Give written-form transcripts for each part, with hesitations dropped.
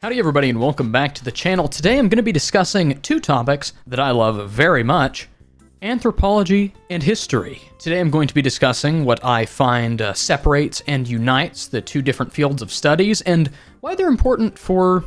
Howdy everybody and welcome back to the channel. Today I'm going to be discussing two topics that I love very much, anthropology and history. Today I'm going to be discussing what I find separates and unites the two different fields of studies and why they're important for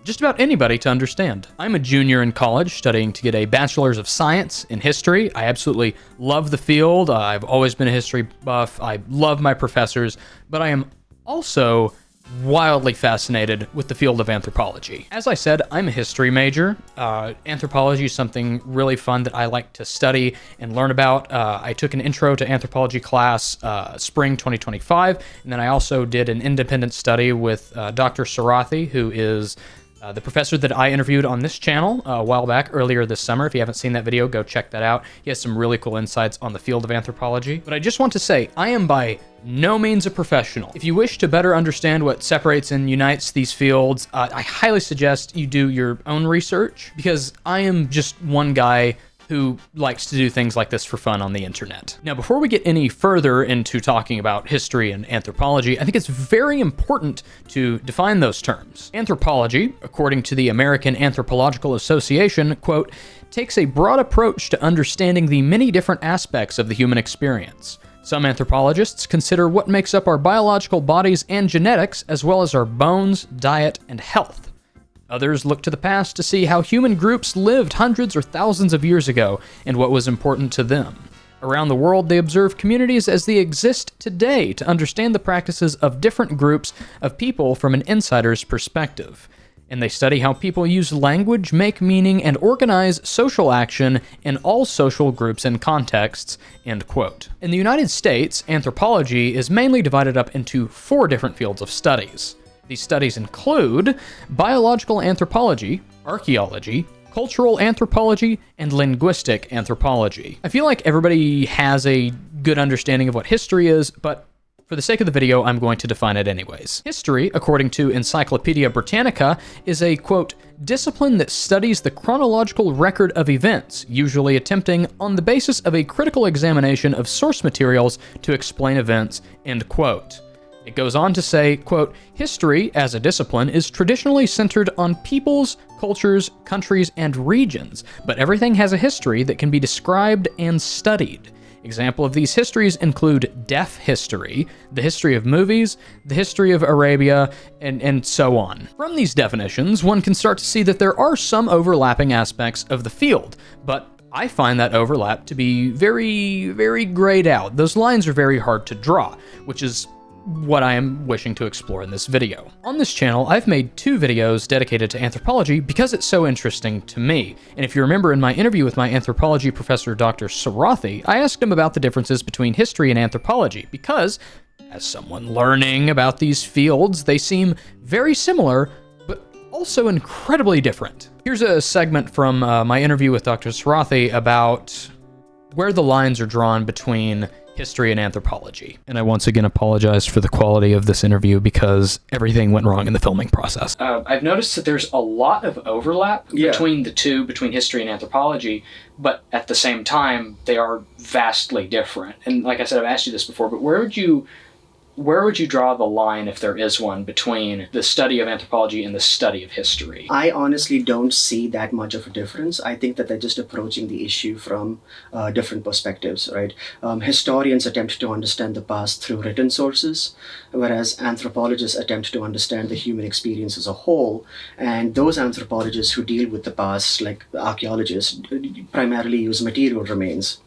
just about anybody to understand. I'm a junior in college studying to get a bachelor's of science in history. I absolutely love the field. I've always been a history buff. I love my professors, but I am also wildly fascinated with the field of anthropology. As I said, I'm a history major. Anthropology is something really fun that I like to study and learn about. I took an intro to anthropology class spring 2025, and then I also did an independent study with Dr. Sarathi, who is the professor that I interviewed on this channel a while back, earlier this summer. If you haven't seen that video, go check that out. He has some really cool insights on the field of anthropology. But I just want to say, I am by no means a professional. If you wish to better understand what separates and unites these fields, I highly suggest you do your own research, because I am just one guy who likes to do things like this for fun on the internet. Now, before we get any further into talking about history and anthropology, I think it's very important to define those terms. Anthropology, according to the American Anthropological Association, quote, takes a broad approach to understanding the many different aspects of the human experience. Some anthropologists consider what makes up our biological bodies and genetics, as well as our bones, diet, and health. Others look to the past to see how human groups lived hundreds or thousands of years ago and what was important to them. Around the world, they observe communities as they exist today to understand the practices of different groups of people from an insider's perspective. And they study how people use language, make meaning, and organize social action in all social groups and contexts, end quote. In the United States, anthropology is mainly divided up into 4 different fields of studies. These studies include biological anthropology, archaeology, cultural anthropology, and linguistic anthropology. I feel like everybody has a good understanding of what history is, but for the sake of the video, I'm going to define it anyways. History, according to Encyclopedia Britannica, is a, quote, discipline that studies the chronological record of events, usually attempting, on the basis of a critical examination of source materials, to explain events, end quote. It goes on to say, quote, history, as a discipline, is traditionally centered on peoples, cultures, countries, and regions, but everything has a history that can be described and studied. Example of these histories include deaf history, the history of movies, the history of Arabia, and so on. From these definitions, one can start to see that there are some overlapping aspects of the field, but I find that overlap to be very, very grayed out. Those lines are very hard to draw, which is what I am wishing to explore in this video. On this channel, I've made 2 videos dedicated to anthropology because it's so interesting to me. And if you remember in my interview with my anthropology professor, Dr. Sarathi, I asked him about the differences between history and anthropology because, as someone learning about these fields, they seem very similar, but also incredibly different. Here's a segment from my interview with Dr. Sarathi about where the lines are drawn between history and anthropology. And I once again apologize for the quality of this interview because everything went wrong in the filming process. I've noticed that there's a lot of overlap between the two, between history and anthropology, but at the same time, they are vastly different. And like I said, I've asked you this before, but where would you draw the line, if there is one, between the study of anthropology and the study of history? I honestly don't see that much of a difference. I think that they're just approaching the issue from different perspectives, right? Historians attempt to understand the past through written sources, whereas anthropologists attempt to understand the human experience as a whole. And those anthropologists who deal with the past, like archaeologists, primarily use material remains.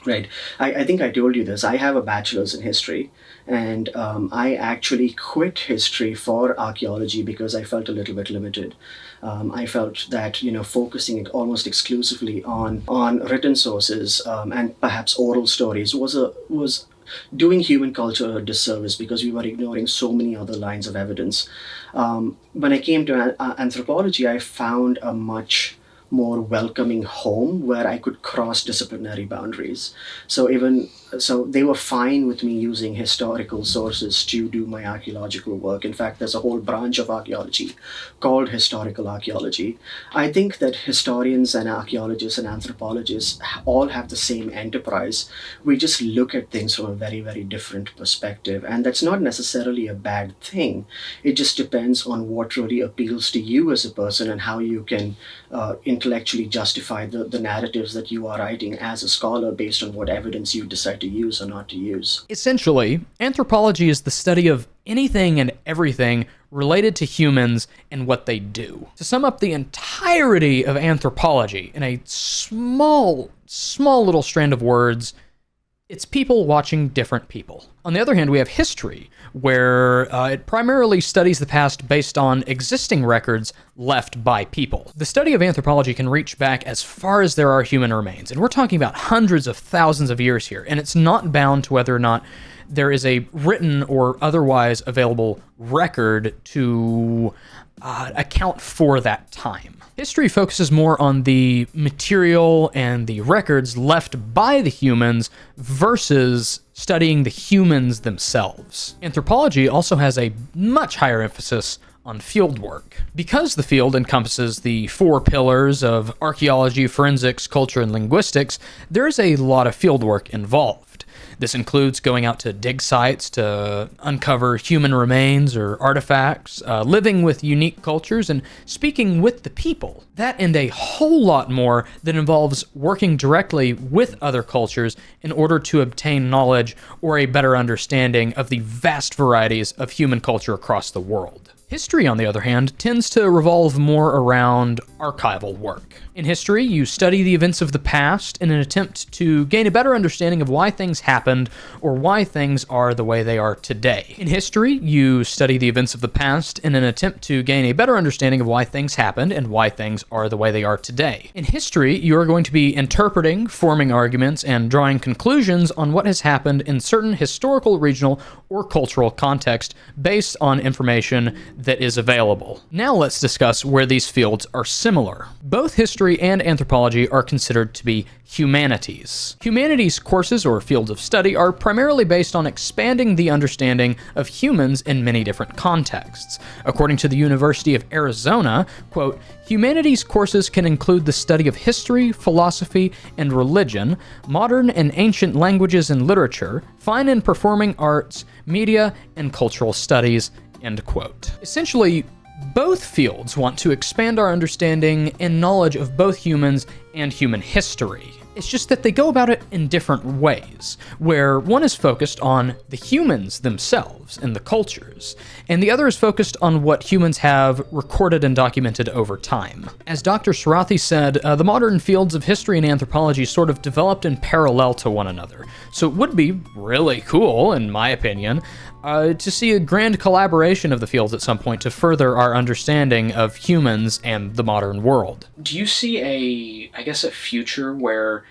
Right. I think I told you this. I have a bachelor's in history, and I actually quit history for archaeology because I felt a little bit limited. I felt that, focusing almost exclusively on written sources and perhaps oral stories was doing human culture a disservice because we were ignoring so many other lines of evidence. When I came to anthropology, I found a much more welcoming home where I could cross disciplinary boundaries. So they were fine with me using historical sources to do my archaeological work. In fact, there's a whole branch of archaeology called historical archaeology. I think that historians and archaeologists and anthropologists all have the same enterprise. We just look at things from a very, very different perspective. And that's not necessarily a bad thing. It just depends on what really appeals to you as a person and how you can intellectually justify the narratives that you are writing as a scholar based on what evidence you decide to use or not to use. Essentially, anthropology is the study of anything and everything related to humans and what they do. To sum up the entirety of anthropology in a small little strand of words, it's people watching different people. On the other hand, we have history, where it primarily studies the past based on existing records left by people. The study of anthropology can reach back as far as there are human remains, and we're talking about hundreds of thousands of years here, and it's not bound to whether or not there is a written or otherwise available record to account for that time. History focuses more on the material and the records left by the humans versus studying the humans themselves. Anthropology also has a much higher emphasis on field work. Because the field encompasses the four pillars of archaeology, forensics, culture, and linguistics, there's a lot of field work involved. This includes going out to dig sites to uncover human remains or artifacts, living with unique cultures, and speaking with the people. That and a whole lot more that involves working directly with other cultures in order to obtain knowledge or a better understanding of the vast varieties of human culture across the world. History, on the other hand, tends to revolve more around archival work. In history, you study the events of the past in an attempt to gain a better understanding of why things happened or why things are the way they are today. In history, you study the events of the past in an attempt to gain a better understanding of why things happened and why things are the way they are today. In history, you are going to be interpreting, forming arguments, and drawing conclusions on what has happened in certain historical, regional, or cultural context based on information that is available. Now let's discuss where these fields are similar. Both history and anthropology are considered to be humanities. Humanities courses or fields of study are primarily based on expanding the understanding of humans in many different contexts. According to the University of Arizona, quote, humanities courses can include the study of history, philosophy, and religion, modern and ancient languages and literature, fine and performing arts, media, and cultural studies, end quote. Essentially, both fields want to expand our understanding and knowledge of both humans and human history. It's just that they go about it in different ways, where one is focused on the humans themselves and the cultures, and the other is focused on what humans have recorded and documented over time. As Dr. Sharathi said, the modern fields of history and anthropology sort of developed in parallel to one another, so it would be really cool, in my opinion, to see a grand collaboration of the fields at some point to further our understanding of humans and the modern world. Do you see a future where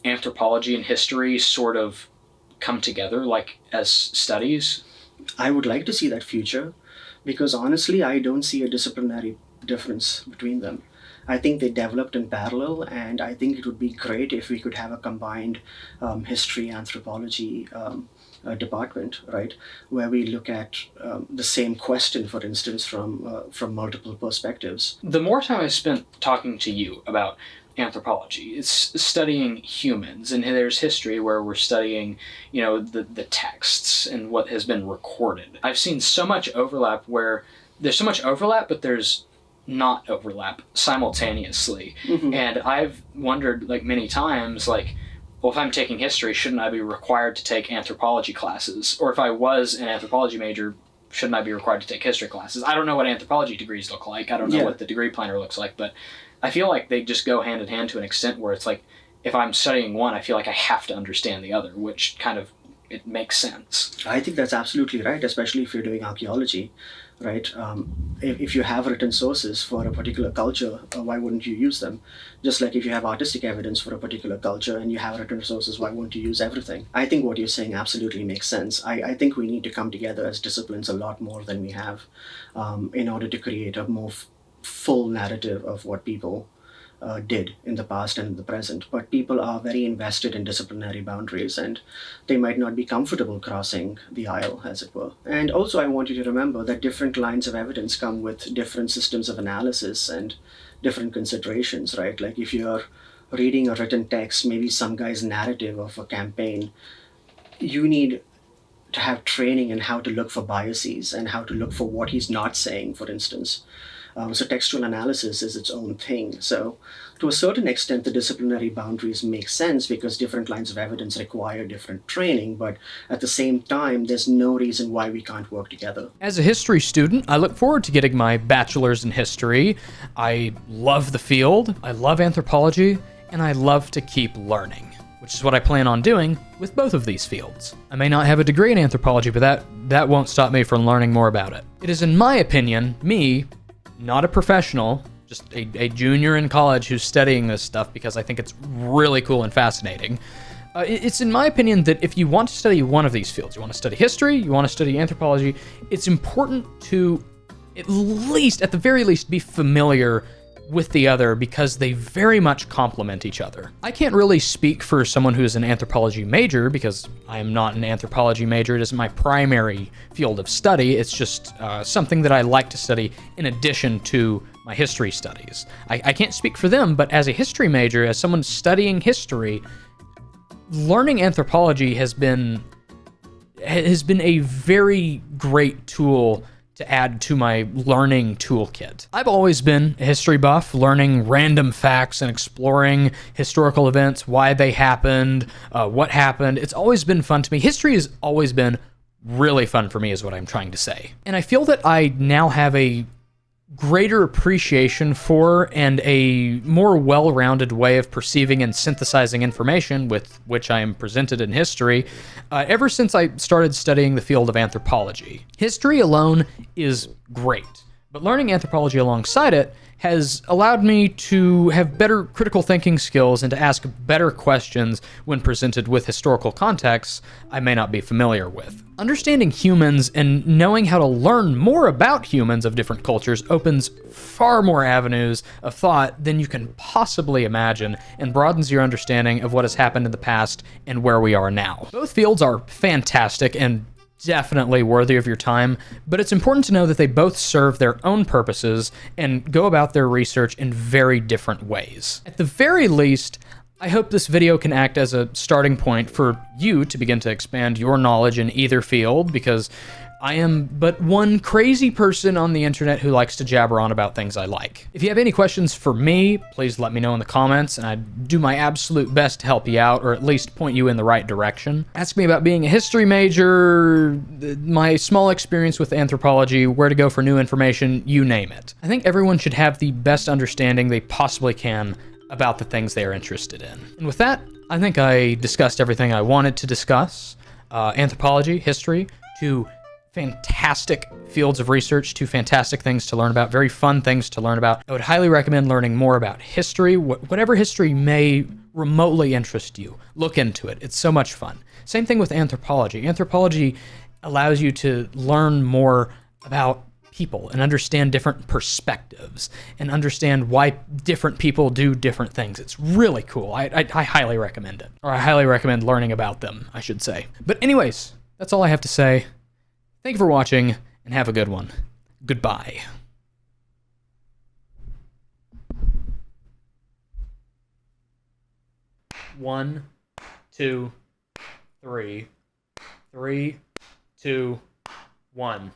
anthropology and history sort of come together, like as studies? I would like to see that future because honestly, I don't see a disciplinary difference between them. I think they developed in parallel, and I think it would be great if we could have a combined history anthropology department, right, where we look at the same question, for instance, from multiple perspectives. The more time I spent talking to you about anthropology, it's studying humans, and there's history where we're studying, the texts and what has been recorded. I've seen so much overlap where there's so much overlap, but there's not overlap simultaneously. Mm-hmm. And I've wondered many times, well, if I'm taking history, shouldn't I be required to take anthropology classes? Or if I was an anthropology major, shouldn't I be required to take history classes? I don't know what anthropology degrees look like. I don't know what the degree planner looks like, but I feel like they just go hand in hand to an extent where it's like, if I'm studying one, I feel like I have to understand the other, which kind of, it makes sense. I think that's absolutely right, especially if you're doing archaeology, right? If you have written sources for a particular culture, why wouldn't you use them? Just like if you have artistic evidence for a particular culture and you have written sources, why won't you use everything? I think what you're saying absolutely makes sense. I think we need to come together as disciplines a lot more than we have in order to create a more full narrative of what people did in the past and in the present. But people are very invested in disciplinary boundaries, and they might not be comfortable crossing the aisle, as it were. And also, I want you to remember that different lines of evidence come with different systems of analysis and different considerations, right? Like if you're reading a written text, maybe some guy's narrative of a campaign, you need to have training in how to look for biases and how to look for what he's not saying, for instance. So textual analysis is its own thing. So to a certain extent, the disciplinary boundaries make sense because different lines of evidence require different training, but at the same time, there's no reason why we can't work together. As a history student, I look forward to getting my bachelor's in history. I love the field, I love anthropology, and I love to keep learning, which is what I plan on doing with both of these fields. I may not have a degree in anthropology, but that won't stop me from learning more about it. It is, in my opinion, me, not a professional, just a junior in college who's studying this stuff because I think it's really cool and fascinating. It's in my opinion that if you want to study one of these fields, you want to study history, you want to study anthropology, it's important to at the very least, be familiar with the other because they very much complement each other. I can't really speak for someone who is an anthropology major because I am not an anthropology major. It isn't my primary field of study. It's just something that I like to study in addition to my history studies. I can't speak for them, but as a history major, as someone studying history, learning anthropology has been a very great tool to add to my learning toolkit. I've always been a history buff, learning random facts and exploring historical events, why they happened, what happened. It's always been fun to me. History has always been really fun for me is what I'm trying to say. And I feel that I now have a greater appreciation for and a more well-rounded way of perceiving and synthesizing information with which I am presented in history ever since I started studying the field of anthropology. History alone is great, but learning anthropology alongside it has allowed me to have better critical thinking skills and to ask better questions when presented with historical contexts I may not be familiar with. Understanding humans and knowing how to learn more about humans of different cultures opens far more avenues of thought than you can possibly imagine and broadens your understanding of what has happened in the past and where we are now. Both fields are fantastic and definitely worthy of your time, but it's important to know that they both serve their own purposes and go about their research in very different ways. At the very least, I hope this video can act as a starting point for you to begin to expand your knowledge in either field, because I am but one crazy person on the internet who likes to jabber on about things I like. If you have any questions for me, please let me know in the comments, and I'd do my absolute best to help you out, or at least point you in the right direction. Ask me about being a history major, my small experience with anthropology, where to go for new information, you name it. I think everyone should have the best understanding they possibly can about the things they are interested in. And with that, I think I discussed everything I wanted to discuss. Anthropology, history, two fantastic fields of research, two fantastic things to learn about, very fun things to learn about. I would highly recommend learning more about history, whatever history may remotely interest you. Look into it. It's so much fun. Same thing with anthropology. Anthropology allows you to learn more about people and understand different perspectives and understand why different people do different things. It's really cool. I highly recommend it. Or I highly recommend learning about them, I should say. But anyways, that's all I have to say. Thank you for watching, and have a good one. Goodbye. One, two, three. 3, 2, 1.